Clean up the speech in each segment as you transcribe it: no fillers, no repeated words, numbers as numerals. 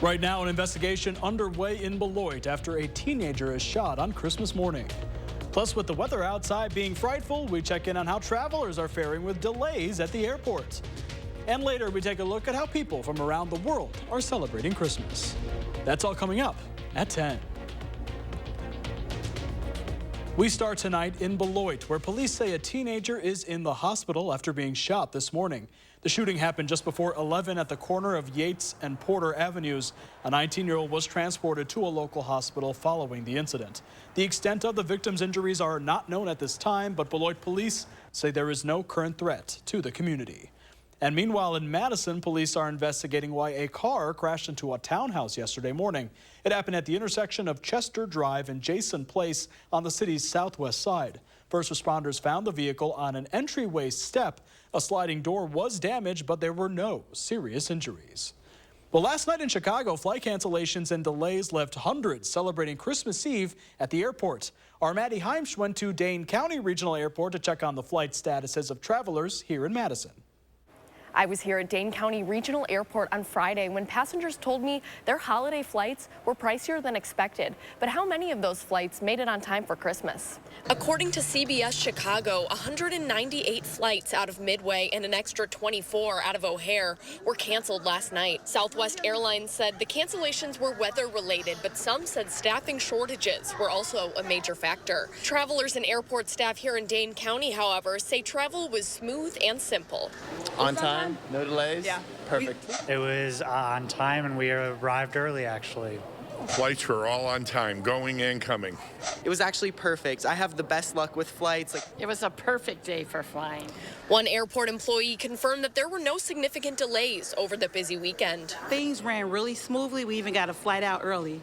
Right now, an investigation underway in Beloit after a teenager is shot on Christmas morning. Plus, with the weather outside being frightful, we check in on how travelers are faring with delays at the airport. And later, we take a look at how people from around the world are celebrating Christmas. That's all coming up at 10. We start tonight in Beloit, where police say a teenager is in the hospital after being shot this morning. The shooting happened just before 11 at the corner of Yates and Porter Avenues. A 19-year-old was transported to a local hospital following the incident. The extent of the victim's injuries are not known at this time, but Beloit police say there is no current threat to the community. And meanwhile, in Madison, police are investigating why a car crashed into a townhouse yesterday morning. It happened at the intersection of Chester Drive and Jason Place on the city's southwest side. First responders found the vehicle on an entryway step. A sliding door was damaged, but there were no serious injuries. Well, last night in Chicago, flight cancellations and delays left hundreds celebrating Christmas Eve at the airport. Our Maddie Heimsch went to Dane County Regional Airport to check on the flight statuses of travelers here in Madison. I was here at Dane County Regional Airport on Friday when passengers told me their holiday flights were pricier than expected. But how many of those flights made it on time for Christmas? According to CBS Chicago, 198 flights out of Midway and an extra 24 out of O'Hare were canceled last night. Southwest Airlines said the cancellations were weather related, but some said staffing shortages were also a major factor. Travelers and airport staff here in Dane County, however, say travel was smooth and simple. On time? No delays? Yeah. Perfect. It was on time and we arrived early actually. Flights were all on time, going and coming. It was actually perfect. I have the best luck with flights. It was a perfect day for flying. One airport employee confirmed that there were no significant delays over the busy weekend. Things ran really smoothly. We even got a flight out early.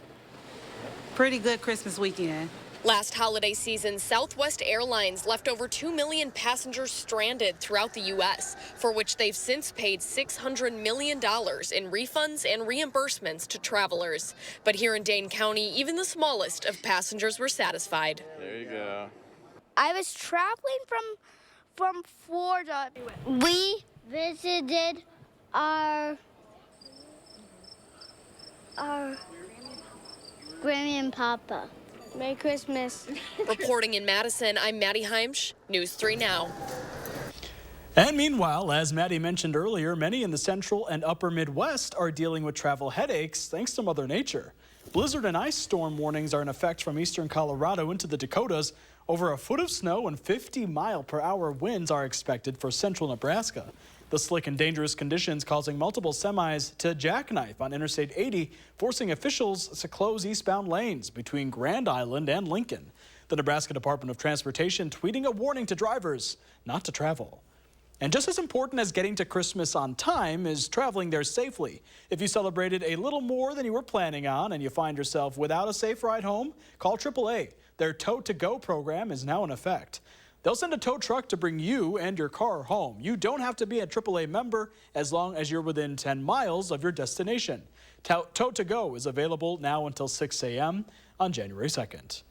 Pretty good Christmas weekend. Last holiday season, Southwest Airlines left over 2 million passengers stranded throughout the U.S., for which they've since paid $600 million in refunds and reimbursements to travelers. But here in Dane County, even the smallest of passengers were satisfied. There you go. I was traveling from Florida. We visited our Grammy and Papa. Merry Christmas. Reporting in Madison, I'm Maddie Heimsch, News 3 Now. And meanwhile, as Maddie mentioned earlier, many in the central and upper Midwest are dealing with travel headaches thanks to Mother Nature. Blizzard and ice storm warnings are in effect from eastern Colorado into the Dakotas. Over a foot of snow and 50-mile-per-hour winds are expected for central Nebraska. The slick and dangerous conditions causing multiple semis to jackknife on Interstate 80, forcing officials to close eastbound lanes between Grand Island and Lincoln. The Nebraska Department of Transportation tweeting a warning to drivers not to travel. And just as important as getting to Christmas on time is traveling there safely. If you celebrated a little more than you were planning on and you find yourself without a safe ride home, call AAA. Their Tow to Go program is now in effect. They'll send a tow truck to bring you and your car home. You don't have to be a AAA member as long as you're within 10 miles of your destination. Tow to Go is available now until 6 a.m. on January 2nd.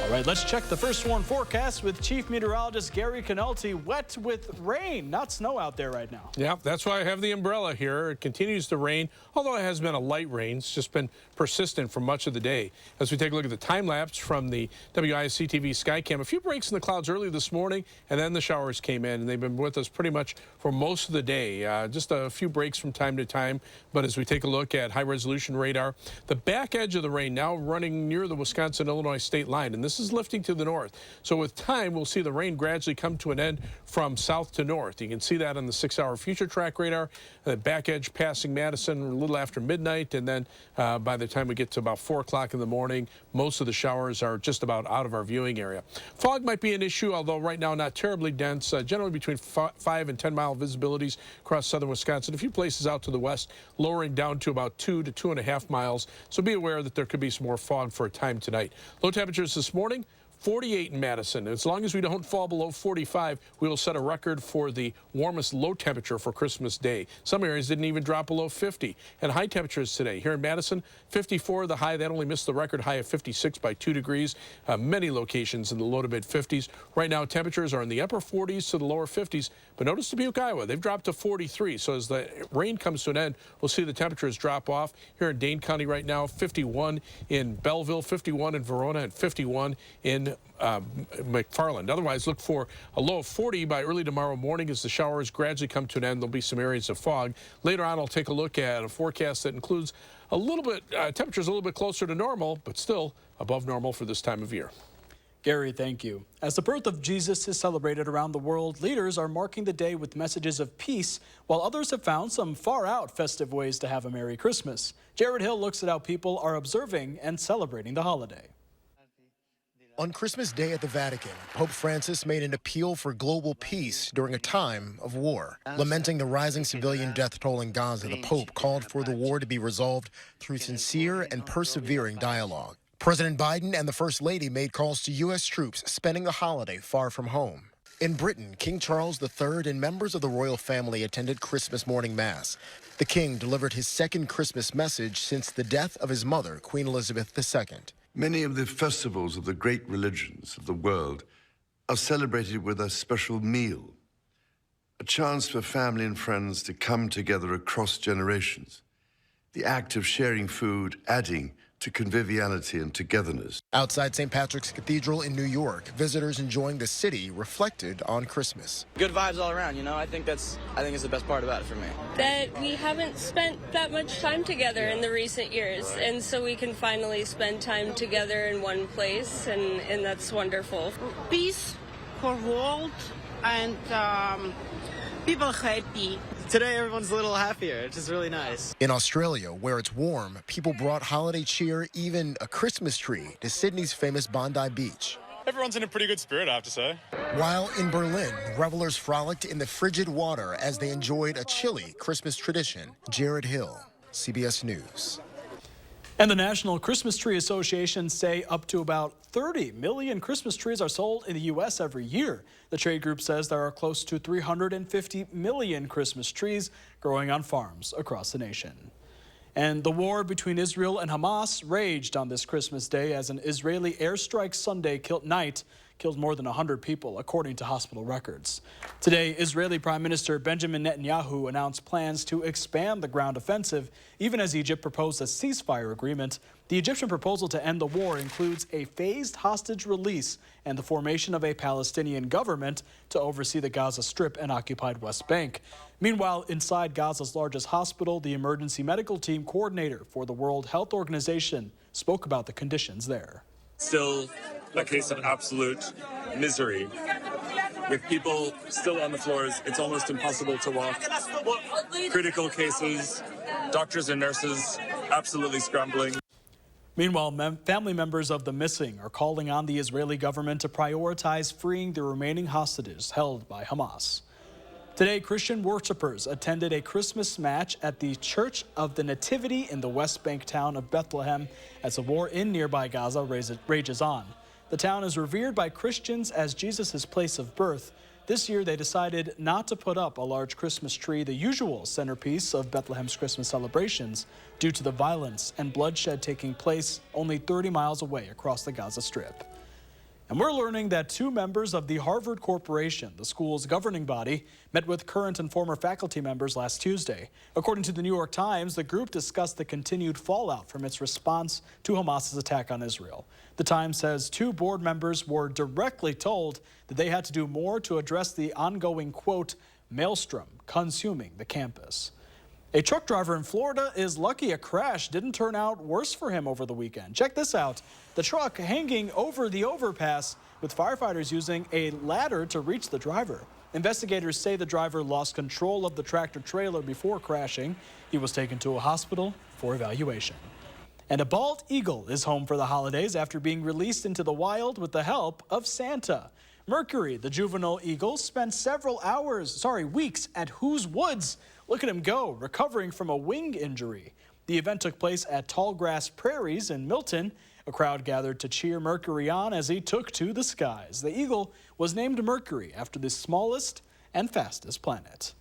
All right, let's check the first sworn forecast with Chief Meteorologist Gary Canalti. Wet with rain, not snow out there right now. Yeah, that's why I have the umbrella here. It continues to rain, although it has been a light rain. It's just been persistent for much of the day. As we take a look at the time lapse from the WISC-TV Skycam, a few breaks in the clouds early this morning, and then the showers came in, and they've been with us pretty much for most of the day. Just a few breaks from time to time, but as we take a look at high-resolution radar, the back edge of the rain now running near the Wisconsin-Illinois state line, and this is lifting to the north. So with time, we'll see the rain gradually come to an end from south to north. You can see that on the 6-hour future track radar. The back edge passing Madison a little after midnight, and then by the time we get to about 4 o'clock in the morning, most of the showers are just about out of our viewing area. Fog might be an issue, although right now not terribly dense, generally between 5 and 10-mile visibilities across southern Wisconsin. A few places out to the west, lowering down to about 2 to 2.5 miles. So be aware that there could be some more fog for a time tonight. Low temperatures this morning, 48 in Madison. As long as we don't fall below 45, we will set a record for the warmest low temperature for Christmas Day. Some areas didn't even drop below 50. And high temperatures today. Here in Madison, 54 the high. That only missed the record high of 56 by 2 degrees. Many locations in the low to mid 50s. Right now, temperatures are in the upper 40s to the lower 50s, But notice Dubuque, Iowa, they've dropped to 43. So as the rain comes to an end, we'll see the temperatures drop off. Here in Dane County right now, 51 in Belleville, 51 in Verona, and 51 in McFarland. Otherwise, look for a low of 40 by early tomorrow morning as the showers gradually come to an end. There'll be some areas of fog. Later on, I'll take a look at a forecast that includes a little bit, temperatures a little bit closer to normal, but still above normal for this time of year. Gary, thank you. As the birth of Jesus is celebrated around the world, leaders are marking the day with messages of peace, while others have found some far-out festive ways to have a Merry Christmas. Jared Hill looks at how people are observing and celebrating the holiday. On Christmas Day at the Vatican, Pope Francis made an appeal for global peace during a time of war. Lamenting the rising civilian death toll in Gaza, the Pope called for the war to be resolved through sincere and persevering dialogue. President Biden and the First Lady made calls to U.S. troops spending the holiday far from home. In Britain, King Charles III and members of the royal family attended Christmas morning mass. The king delivered his second Christmas message since the death of his mother, Queen Elizabeth II. Many of the festivals of the great religions of the world are celebrated with a special meal, a chance for family and friends to come together across generations. The act of sharing food adding to conviviality and togetherness. Outside St. Patrick's Cathedral in New York, visitors enjoying the city reflected on Christmas. Good vibes all around, you know. I think it's the best part about it for me. That we haven't spent that much time together in the recent years, and so we can finally spend time together in one place, and that's wonderful. Peace for world and people happy. Today, everyone's a little happier, which is really nice. In Australia, where it's warm, people brought holiday cheer, even a Christmas tree, to Sydney's famous Bondi Beach. Everyone's in a pretty good spirit, I have to say. While in Berlin, revelers frolicked in the frigid water as they enjoyed a chilly Christmas tradition. Jared Hill, CBS News. And the National Christmas Tree Association say up to about 30 million Christmas trees are sold in the U.S. every year. The trade group says there are close to 350 million Christmas trees growing on farms across the nation. And the war between Israel and Hamas raged on this Christmas Day as an Israeli airstrike Sunday night killed more than 100 people, according to hospital records. Today, Israeli Prime Minister Benjamin Netanyahu announced plans to expand the ground offensive, even as Egypt proposed a ceasefire agreement. The Egyptian proposal to end the war includes a phased hostage release and the formation of a Palestinian government to oversee the Gaza Strip and occupied West Bank. Meanwhile, inside Gaza's largest hospital, the emergency medical team coordinator for the World Health Organization spoke about the conditions there. Still a case of absolute misery. With people still on the floors, it's almost impossible to walk. Critical cases, doctors and nurses absolutely scrambling. Meanwhile, family members of the missing are calling on the Israeli government to prioritize freeing the remaining hostages held by Hamas. Today, Christian worshipers attended a Christmas match at the Church of the Nativity in the West Bank town of Bethlehem as the war in nearby Gaza rages on. The town is revered by Christians as Jesus' place of birth. This year, they decided not to put up a large Christmas tree, the usual centerpiece of Bethlehem's Christmas celebrations, due to the violence and bloodshed taking place only 30 miles away across the Gaza Strip. And we're learning that 2 members of the Harvard Corporation, the school's governing body, met with current and former faculty members last Tuesday. According to the New York Times, the group discussed the continued fallout from its response to Hamas's attack on Israel. The Times says 2 board members were directly told that they had to do more to address the ongoing, quote, maelstrom consuming the campus. A truck driver in Florida is lucky a crash didn't turn out worse for him over the weekend. Check this out. The truck hanging over the overpass with firefighters using a ladder to reach the driver. Investigators say the driver lost control of the tractor trailer before crashing. He was taken to a hospital for evaluation. And a bald eagle is home for the holidays after being released into the wild with the help of Santa. Mercury, the juvenile eagle, spent weeks at Who's Woods. Look at him go, recovering from a wing injury. The event took place at Tallgrass Prairies in Milton. A crowd gathered to cheer Mercury on as he took to the skies. The eagle was named Mercury after the smallest and fastest planet.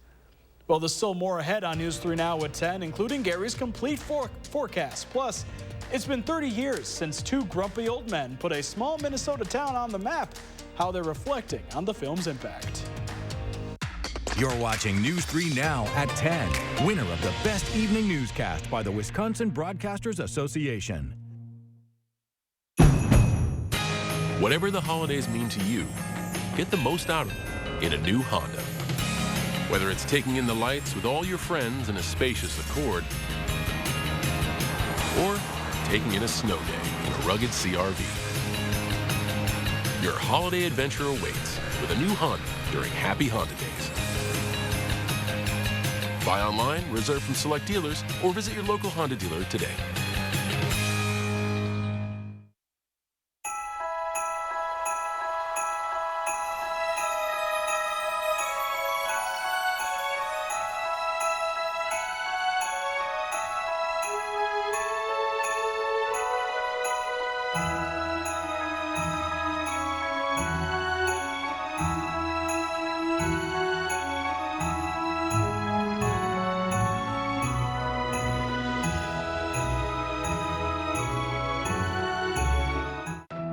Well, there's still more ahead on News 3 Now at 10, including Gary's complete forecast. Plus, it's been 30 years since 2 grumpy old men put a small Minnesota town on the map, how they're reflecting on the film's impact. You're watching News 3 Now at 10. Winner of the Best Evening Newscast by the Wisconsin Broadcasters Association. Whatever the holidays mean to you, get the most out of them in a new Honda. Whether it's taking in the lights with all your friends in a spacious Accord, or taking in a snow day in a rugged CRV. Your holiday adventure awaits with a new Honda during Happy Honda Days. Buy online, reserve from select dealers, or visit your local Honda dealer today.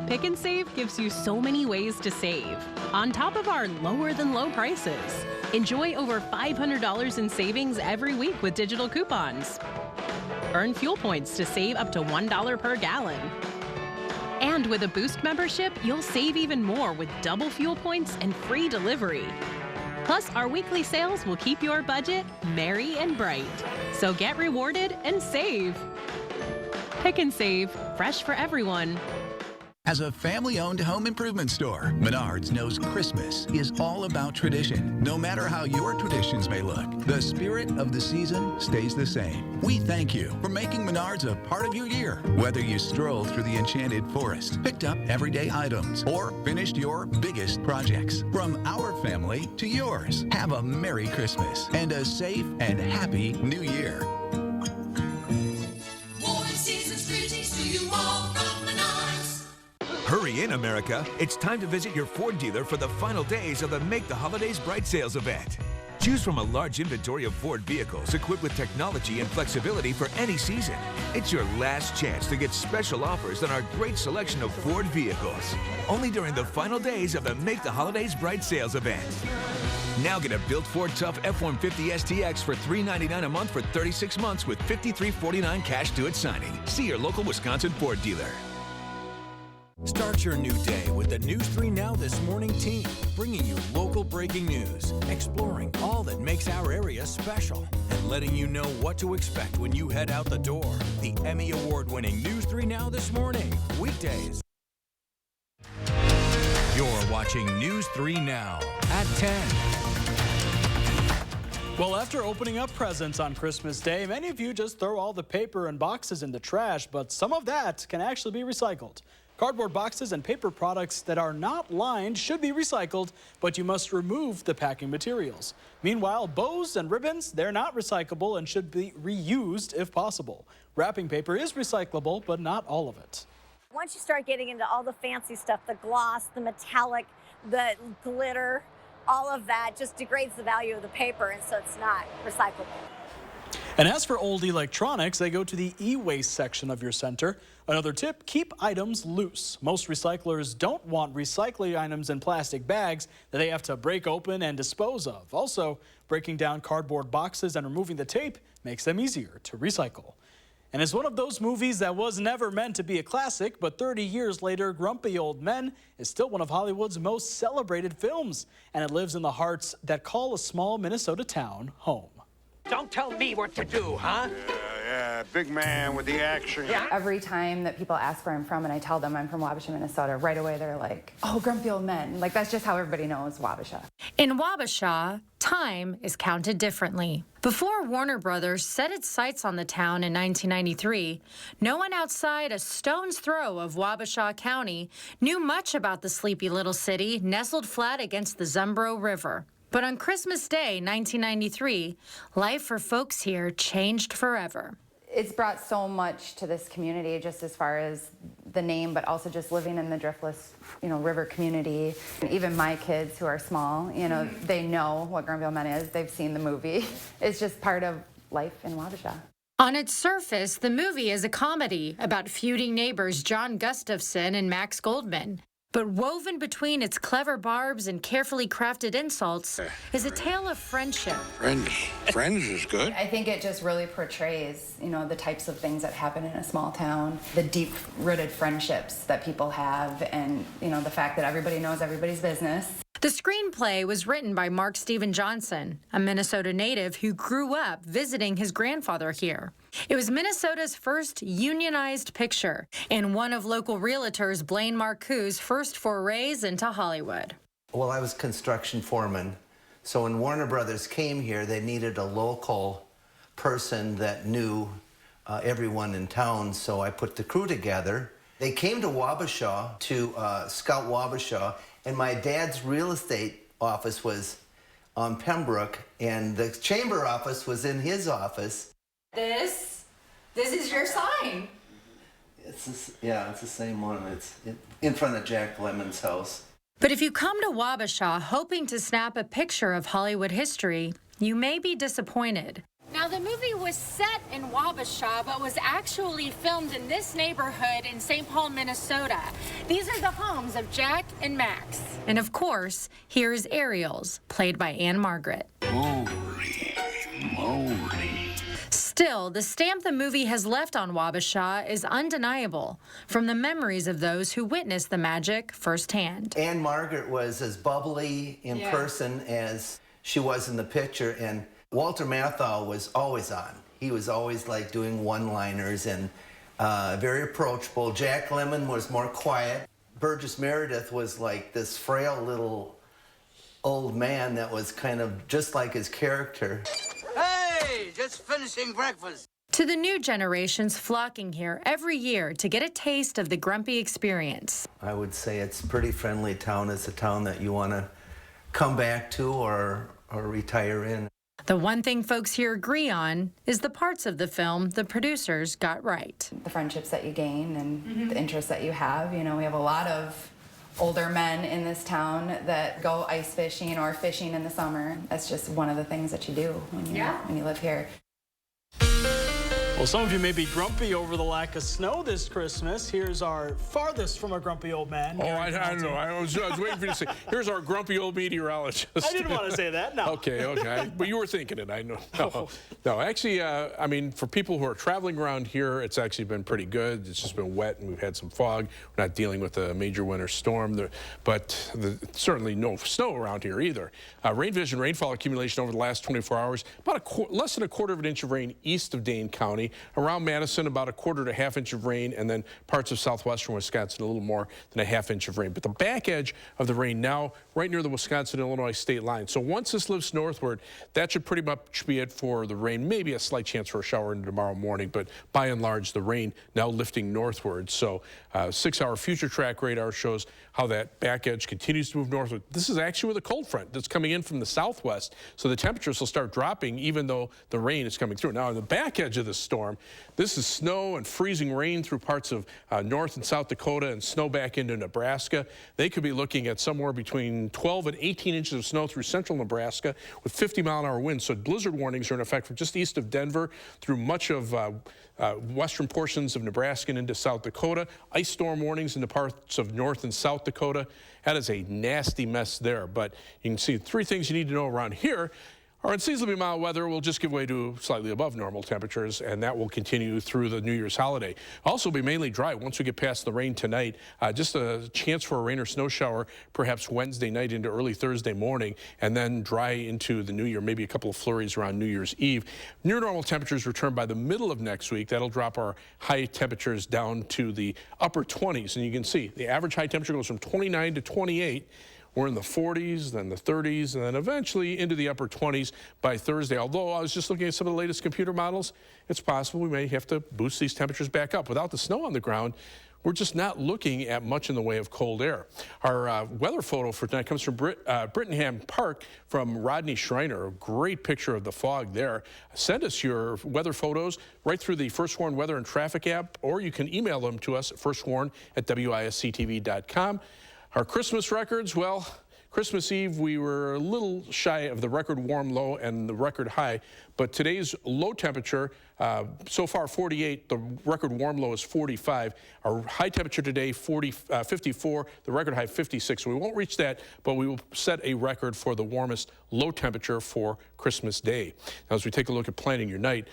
Pick and Save gives you so many ways to save. On top of our lower than low prices, enjoy over $500 in savings every week with digital coupons. Earn fuel points to save up to $1 per gallon. And with a Boost membership, you'll save even more with double fuel points and free delivery. Plus, our weekly sales will keep your budget merry and bright. So get rewarded and save. Pick and Save, fresh for everyone. As a family-owned home improvement store, Menards knows Christmas is all about tradition. No matter how your traditions may look, the spirit of the season stays the same. We thank you for making Menards a part of your year. Whether you strolled through the enchanted forest, picked up everyday items, or finished your biggest projects. From our family to yours, have a Merry Christmas and a safe and happy New Year. Hurry in, America. It's time to visit your Ford dealer for the final days of the Make the Holidays Bright sales event. Choose from a large inventory of Ford vehicles equipped with technology and flexibility for any season. It's your last chance to get special offers on our great selection of Ford vehicles. Only during the final days of the Make the Holidays Bright sales event. Now get a built Ford Tough F-150 STX for $399 a month for 36 months with $53.49 cash due at signing. See your local Wisconsin Ford dealer. Start your new day with the News 3 Now This Morning team, bringing you local breaking news, exploring all that makes our area special, and letting you know what to expect when you head out the door. The Emmy Award-winning News 3 Now This Morning, weekdays. You're watching News 3 Now at 10. Well, after opening up presents on Christmas Day, many of you just throw all the paper and boxes in the trash, but some of that can actually be recycled. Cardboard boxes and paper products that are not lined should be recycled, but you must remove the packing materials. Meanwhile, bows and ribbons, they're not recyclable and should be reused if possible. Wrapping paper is recyclable, but not all of it. Once you start getting into all the fancy stuff, the gloss, the metallic, the glitter, all of that just degrades the value of the paper, and so it's not recyclable. And as for old electronics, they go to the e-waste section of your center. Another tip, keep items loose. Most recyclers don't want recycling items in plastic bags that they have to break open and dispose of. Also, breaking down cardboard boxes and removing the tape makes them easier to recycle. And it's one of those movies that was never meant to be a classic, but 30 years later, Grumpy Old Men is still one of Hollywood's most celebrated films, and it lives in the hearts that call a small Minnesota town home. Don't tell me what to do, huh? Yeah, big man with the action. Yeah. Every time that people ask where I'm from and I tell them I'm from Wabasha, Minnesota, right away they're like, oh, Grumpy Old Men. Like, that's just how everybody knows Wabasha. In Wabasha, time is counted differently. Before Warner Brothers set its sights on the town in 1993, no one outside a stone's throw of Wabasha County knew much about the sleepy little city nestled flat against the Zumbro River. But on Christmas Day, 1993, life for folks here changed forever. It's brought so much to this community, just as far as the name, but also just living in the Driftless, river community. And even my kids who are small, they know what Grumpy Old Men is. They've seen the movie. It's just part of life in Wabasha. On its surface, the movie is a comedy about feuding neighbors John Gustafson and Max Goldman. But woven between its clever barbs and carefully crafted insults is a tale of friendship. Friends is good. I think it just really portrays, the types of things that happen in a small town, the deep-rooted friendships that people have, and, the fact that everybody knows everybody's business. The screenplay was written by Mark Steven Johnson, a Minnesota native who grew up visiting his grandfather here. It was Minnesota's first unionized picture and one of local realtors Blaine Marcoux's first forays into Hollywood. Well, I was construction foreman, so when Warner Brothers came here, they needed a local person that knew everyone in town, so I put the crew together. They came to Wabasha to scout Wabasha, and my dad's real estate office was on Pembroke, and the chamber office was in his office. This is your sign. It's the same one. It's in front of Jack Lemon's house. But if you come to Wabasha hoping to snap a picture of Hollywood history, you may be disappointed. Now, the movie was set in Wabasha, but was actually filmed in this neighborhood in St. Paul, Minnesota. These are the homes of Jack and Max. And of course, here's Ariel's, played by Anne Margaret. Holy moly. Still, the stamp the movie has left on Wabasha is undeniable from the memories of those who witnessed the magic firsthand. Anne Margaret was as bubbly in person as she was in the picture, and Walter Matthau was always on. He was always like doing one-liners and very approachable. Jack Lemmon was more quiet. Burgess Meredith was like this frail little old man that was kind of just like his character. Hey, just finishing breakfast. To the new generations flocking here every year to get a taste of the Grumpy experience. I would say it's a pretty friendly town. It's a town that you want to come back to or retire in. The one thing folks here agree on is the parts of the film the producers got right. The friendships that you gain and the interests that you have. We have a lot of older men in this town that go ice fishing or fishing in the summer. That's just one of the things that you do when you live here. Well, some of you may be grumpy over the lack of snow this Christmas. Here's our farthest from a grumpy old man. Oh, I don't know. I was waiting for you to say, here's our grumpy old meteorologist. I didn't want to say that, no. Okay. But you were thinking it, I know. No, actually, I mean, for people who are traveling around here, it's actually been pretty good. It's just been wet, and we've had some fog. We're not dealing with a major winter storm, but certainly no snow around here either. Rain vision rainfall accumulation over the last 24 hours, about less than a quarter of an inch of rain east of Dane County. Around Madison, about a quarter to half inch of rain, and then parts of southwestern Wisconsin, a little more than a half inch of rain. But the back edge of the rain now, right near the Wisconsin-Illinois state line. So once this lifts northward, that should pretty much be it for the rain. Maybe a slight chance for a shower into tomorrow morning, but by and large, the rain now lifting northward. So 6-hour future track radar shows how that back edge continues to move northward. This is actually with a cold front that's coming in from the southwest, so the temperatures will start dropping even though the rain is coming through. Now, on the back edge of the storm, this is snow and freezing rain through parts of North and South Dakota and snow back into Nebraska. They could be looking at somewhere between 12 and 18 inches of snow through central Nebraska with 50-mile-an-hour winds. So blizzard warnings are in effect from just east of Denver through much of western portions of Nebraska and into South Dakota. Ice storm warnings in the parts of North and South Dakota. That is a nasty mess there. But you can see 3 things you need to know around here. Our unseasonably mild weather will just give way to slightly above normal temperatures, and that will continue through the New Year's holiday. Also be mainly dry once we get past the rain tonight. Just a chance for a rain or snow shower perhaps Wednesday night into early Thursday morning, and then dry into the New Year, maybe a couple of flurries around New Year's Eve. Near normal temperatures return by the middle of next week. That'll drop our high temperatures down to the upper 20s, and you can see the average high temperature goes from 29 to 28. We're in the 40s, then the 30s, and then eventually into the upper 20s by Thursday. Although I was just looking at some of the latest computer models, it's possible we may have to boost these temperatures back up. Without the snow on the ground, we're just not looking at much in the way of cold air. Our weather photo for tonight comes from Brittenham Park from Rodney Schreiner. A great picture of the fog there. Send us your weather photos right through the First Warn Weather and Traffic app, or you can email them to us at firstwarn@wisctv.com. Our Christmas records, well, Christmas Eve, we were a little shy of the record warm low and the record high, but today's low temperature, so far 48, the record warm low is 45. Our high temperature today, 54, the record high 56. So we won't reach that, but we will set a record for the warmest low temperature for Christmas Day. Now, as we take a look at planning your night,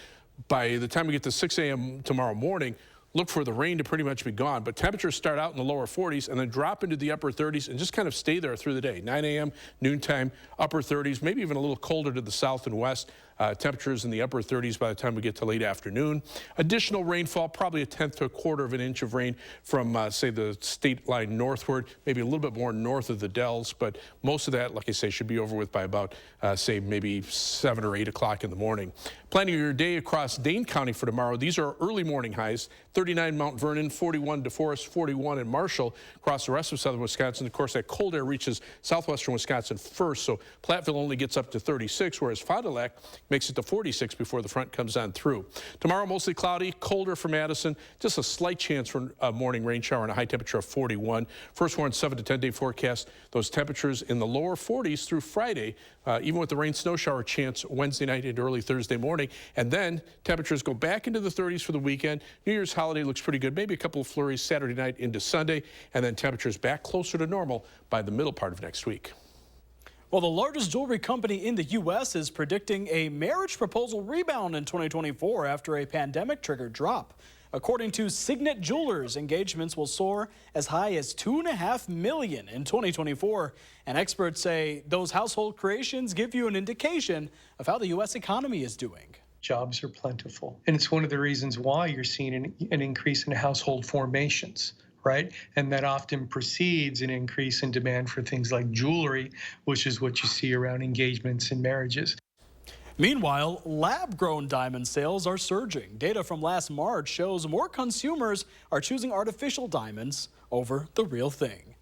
by the time we get to 6 a.m. tomorrow morning, look for the rain to pretty much be gone, but temperatures start out in the lower 40s and then drop into the upper 30s and just kind of stay there through the day. 9 a.m., noontime, upper 30s, maybe even a little colder to the south and west. Temperatures in the upper 30s by the time we get to late afternoon. Additional rainfall, probably 1/10 to 1/4 of an inch of rain from, say, the state line northward, maybe a little bit more north of the Dells, but most of that, like I say, should be over with by about, say, maybe 7 or 8 o'clock in the morning. Planning your day across Dane County for tomorrow. These are early morning highs. 39 Mount Vernon, 41 DeForest, 41 in Marshall. Across the rest of southern Wisconsin, of course, that cold air reaches southwestern Wisconsin first, so Platteville only gets up to 36, whereas Fond du Lac makes it to 46 before the front comes on through. Tomorrow, mostly cloudy, colder for Madison. Just a slight chance for a morning rain shower and a high temperature of 41. First warn 7 to 10 day forecast. Those temperatures in the lower 40s through Friday, even with the rain snow shower chance Wednesday night into early Thursday morning. And then temperatures go back into the 30s for the weekend. New Year's holiday looks pretty good. Maybe a couple of flurries Saturday night into Sunday. And then temperatures back closer to normal by the middle part of next week. Well, the largest jewelry company in the U.S. is predicting a marriage proposal rebound in 2024 after a pandemic-triggered drop. According to Signet Jewelers, engagements will soar as high as $2.5 million in 2024. And experts say those household creations give you an indication of how the U.S. economy is doing. Jobs are plentiful, and it's one of the reasons why you're seeing an increase in household formations. Right? And that often precedes an increase in demand for things like jewelry, which is what you see around engagements and marriages. Meanwhile, lab-grown diamond sales are surging. Data from last March shows more consumers are choosing artificial diamonds over the real thing.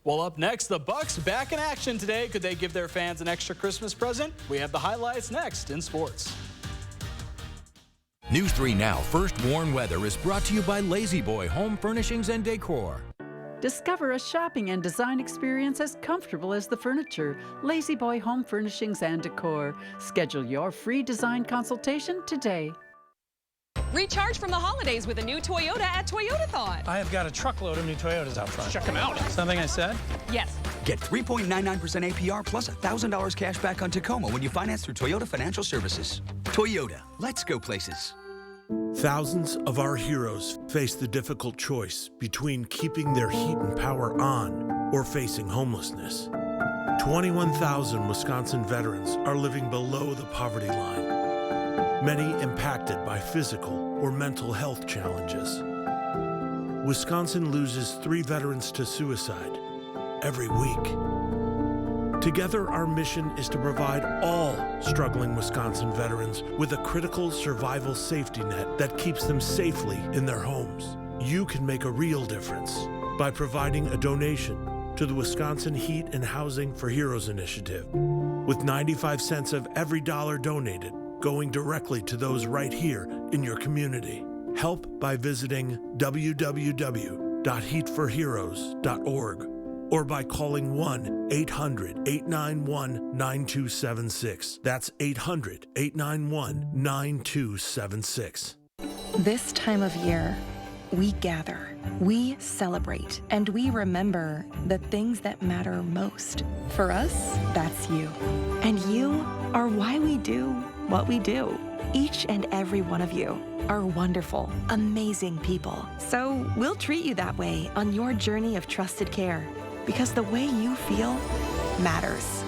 Well, up next, the Bucks back in action today. Could they give their fans an extra Christmas present? We have the highlights next in sports. News 3 Now First Warn Weather is brought to you by Lazy Boy Home Furnishings and Decor. Discover a shopping and design experience as comfortable as the furniture. Lazy Boy Home Furnishings and Decor. Schedule your free design consultation today. Recharge from the holidays with a new Toyota at Toyotathon. I have got a truckload of new Toyotas out front. Check them out. Something I said? Yes. Get 3.99% APR plus $1,000 cash back on Tacoma when you finance through Toyota Financial Services. Toyota, let's go places. Thousands of our heroes face the difficult choice between keeping their heat and power on or facing homelessness. 21,000 Wisconsin veterans are living below the poverty line, many impacted by physical or mental health challenges. Wisconsin loses 3 veterans to suicide every week. Together, our mission is to provide all struggling Wisconsin veterans with a critical survival safety net that keeps them safely in their homes. You can make a real difference by providing a donation to the Wisconsin Heat and Housing for Heroes initiative, with 95 cents of every dollar donated going directly to those right here in your community. Help by visiting www.heatforheroes.org. or by calling 1-800-891-9276. That's 800-891-9276. This time of year, we gather, we celebrate, and we remember the things that matter most. For us, that's you. And you are why we do what we do. Each and every one of you are wonderful, amazing people. So we'll treat you that way on your journey of trusted care. Because the way you feel matters.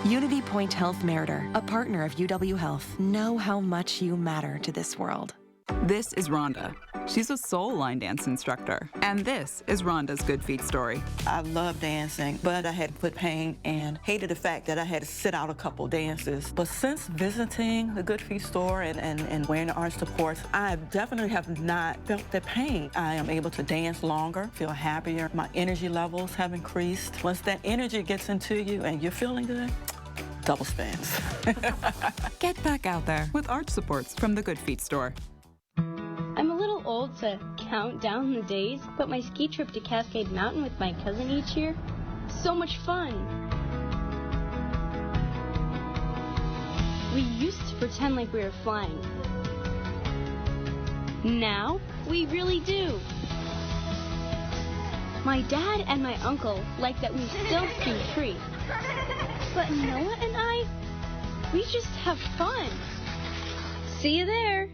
Unity Point Health Meritor, a partner of UW Health, know how much you matter to this world. This is Rhonda. She's a soul line dance instructor. And this is Rhonda's Good Feet story. I love dancing, but I had foot pain and hated the fact that I had to sit out a couple dances. But since visiting the Good Feet store and wearing the arch supports, I definitely have not felt the pain. I am able to dance longer, feel happier. My energy levels have increased. Once that energy gets into you and you're feeling good, double spins. Get back out there with arch supports from the Good Feet store. I'm a little old to count down the days, but my ski trip to Cascade Mountain with my cousin each year, so much fun. We used to pretend like we were flying. Now, we really do. My dad and my uncle like that we still see free. But Noah and I, we just have fun. See you there.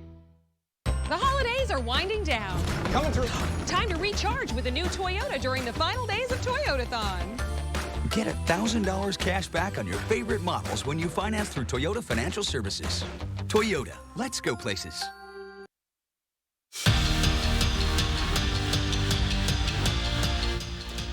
The holidays are winding down. Coming through. Time to recharge with a new Toyota during the final days of Toyotathon. Get $1,000 cash back on your favorite models when you finance through Toyota Financial Services. Toyota, let's go places.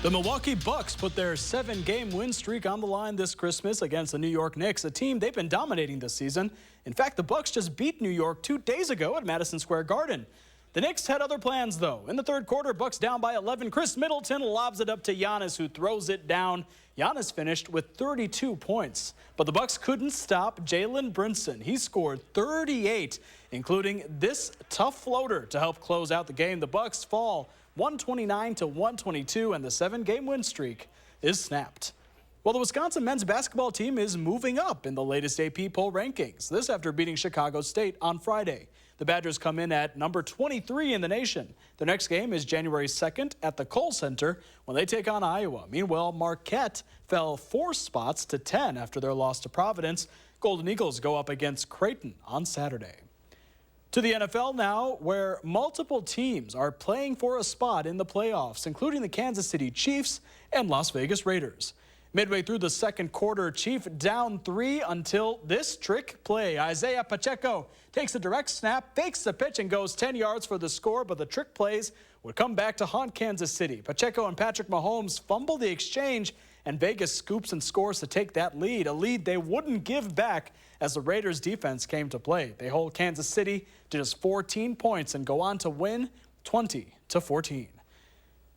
The Milwaukee Bucks put their 7-game win streak on the line this Christmas against the New York Knicks, a team they've been dominating this season. In fact, the Bucks just beat New York 2 days ago at Madison Square Garden. The Knicks had other plans, though. In the third quarter, Bucks down by 11. Chris Middleton lobs it up to Giannis, who throws it down. Giannis finished with 32 points. But the Bucks couldn't stop Jalen Brunson. He scored 38, including this tough floater to help close out the game. The Bucks fall 129-122, and the 7-game win streak is snapped. Well, the Wisconsin men's basketball team is moving up in the latest AP poll rankings. This after beating Chicago State on Friday. The Badgers come in at number 23 in the nation. Their next game is January 2nd at the Kohl Center when they take on Iowa. Meanwhile, Marquette fell 4 spots to 10 after their loss to Providence. Golden Eagles go up against Creighton on Saturday. To the NFL now, where multiple teams are playing for a spot in the playoffs, including the Kansas City Chiefs and Las Vegas Raiders. Midway through the second quarter, Chief down 3 until this trick play. Isaiah Pacheco takes a direct snap, fakes the pitch, and goes 10 yards for the score, but the trick plays would come back to haunt Kansas City. Pacheco and Patrick Mahomes fumble the exchange, and Vegas scoops and scores to take that lead, a lead they wouldn't give back as the Raiders defense came to play. They hold Kansas City to just 14 points and go on to win 20-14.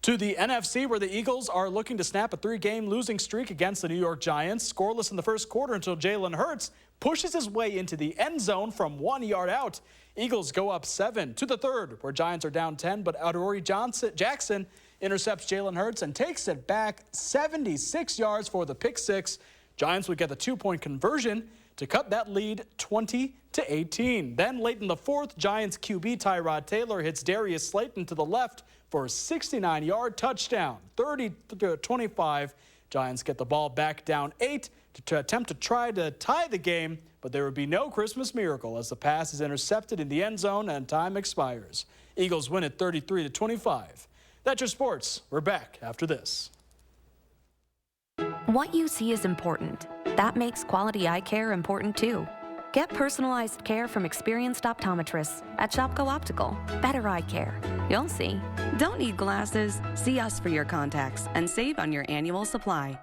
To the NFC, where the Eagles are looking to snap a 3-game losing streak against the New York Giants. Scoreless in the first quarter until Jalen Hurts pushes his way into the end zone from 1 yard out. Eagles go up 7 to the third, where Giants are down 10, but Adoree Jackson intercepts Jalen Hurts and takes it back 76 yards for the pick six. Giants would get the 2-point conversion to cut that lead 20-18. Then late in the fourth, Giants QB Tyrod Taylor hits Darius Slayton to the left for a 69-yard touchdown. 30-25. Giants get the ball back down 8 to attempt to try to tie the game, but there would be no Christmas miracle as the pass is intercepted in the end zone and time expires. Eagles win it 33-25. That's your sports. We're back after this. What you see is important. That makes quality eye care important too. Get personalized care from experienced optometrists at Shopko Optical. Better eye care. You'll see. Don't need glasses. See us for your contacts and save on your annual supply.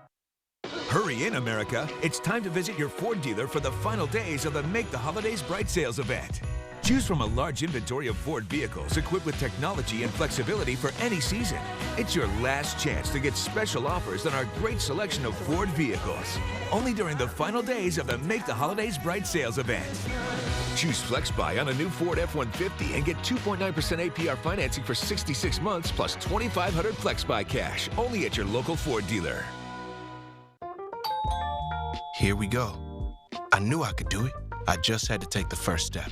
Hurry in, America. It's time to visit your Ford dealer for the final days of the Make the Holidays Bright sales event. Choose from a large inventory of Ford vehicles equipped with technology and flexibility for any season. It's your last chance to get special offers on our great selection of Ford vehicles. Only during the final days of the Make the Holidays Bright sales event. Choose FlexBuy on a new Ford F-150 and get 2.9% APR financing for 66 months plus $2,500 FlexBuy cash. Only at your local Ford dealer. Here we go. I knew I could do it. I just had to take the first step.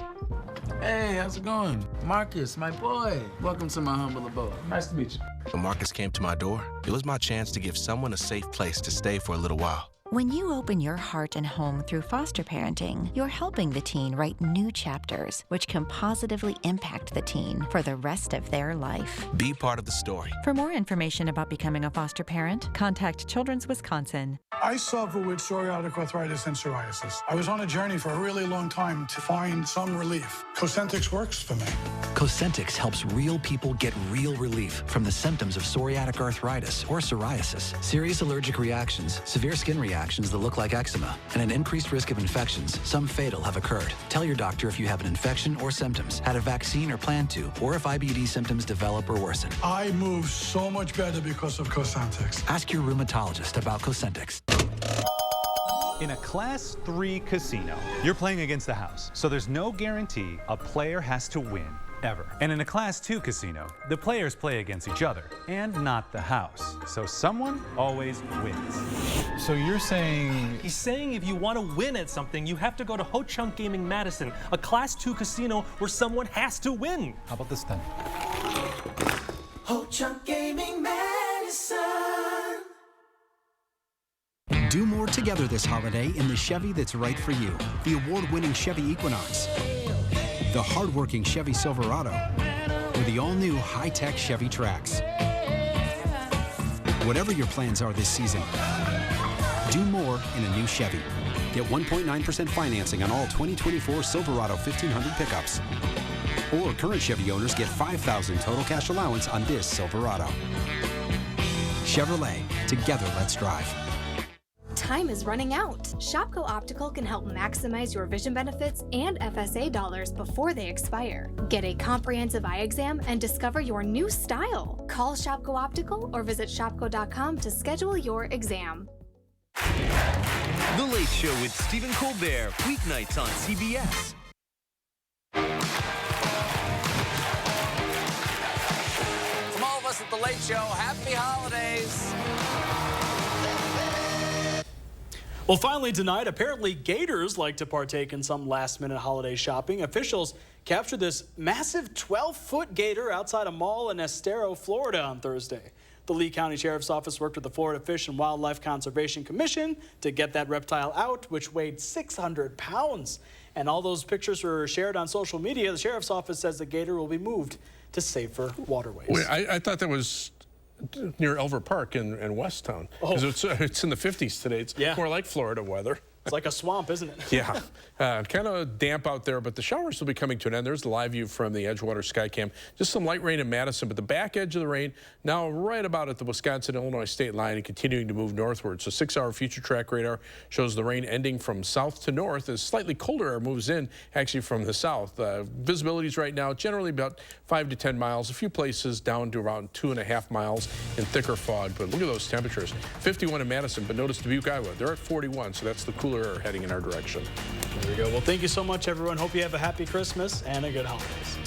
Hey, how's it going? Marcus, my boy. Welcome to my humble abode. Nice to meet you. When Marcus came to my door, it was my chance to give someone a safe place to stay for a little while. When you open your heart and home through foster parenting, you're helping the teen write new chapters, which can positively impact the teen for the rest of their life. Be part of the story. For more information about becoming a foster parent, contact Children's Wisconsin. I suffer with psoriatic arthritis and psoriasis. I was on a journey for a really long time to find some relief. Cosentix works for me. Cosentix helps real people get real relief from the symptoms of psoriatic arthritis or psoriasis, serious allergic reactions, severe skin reactions that look like eczema, and an increased risk of infections, some fatal, have occurred. Tell your doctor if you have an infection or symptoms, had a vaccine or plan to, or if IBD symptoms develop or worsen. I move so much better because of Cosentix. Ask your rheumatologist about Cosentix. In a Class 3 casino, you're playing against the house, so there's no guarantee a player has to win. ever. And in a Class 2 casino, the players play against each other and not the house. So someone always wins. So you're saying... He's saying if you want to win at something, you have to go to Ho Chunk Gaming Madison, a Class 2 casino where someone has to win. How about this then? Ho Chunk Gaming Madison. Do more together this holiday in the Chevy that's right for you. The award-winning Chevy Equinox, the hard-working Chevy Silverado, or the all-new high-tech Chevy Trax. Whatever your plans are this season, do more in a new Chevy. Get 1.9% financing on all 2024 Silverado 1500 pickups. Or current Chevy owners get $5,000 total cash allowance on this Silverado. Chevrolet, together let's drive. Time is running out. Shopko Optical can help maximize your vision benefits and FSA dollars before they expire. Get a comprehensive eye exam and discover your new style. Call Shopko Optical or visit shopko.com to schedule your exam. The Late Show with Stephen Colbert, weeknights on CBS. From all of us at The Late Show, happy holidays. Well, finally tonight, apparently Gators like to partake in some last-minute holiday shopping. Officials captured this massive 12-foot gator outside a mall in Estero, Florida on Thursday. The Lee County Sheriff's Office worked with the Florida Fish and Wildlife Conservation Commission to get that reptile out, which weighed 600 pounds. And all those pictures were shared on social media. The Sheriff's Office says the gator will be moved to safer waterways. Wait, I thought that was near Elver Park in Westtown. Because it's in the 50s today. It's more like Florida weather. It's like a swamp, isn't it? Yeah. Kind of damp out there, but the showers will be coming to an end. There's the live view from the Edgewater Skycam. Just some light rain in Madison, but the back edge of the rain now right about at the Wisconsin-Illinois state line and continuing to move northward. So 6-hour future track radar shows the rain ending from south to north as slightly colder air moves in actually from the south. Visibilities right now generally about 5 to 10 miles. A few places down to around 2.5 miles in thicker fog. But look at those temperatures. 51 in Madison, but notice Dubuque, Iowa. They're at 41, so that's the cooler air heading in our direction. There we go. Well, thank you so much, everyone. Hope you have a happy Christmas and a good holidays.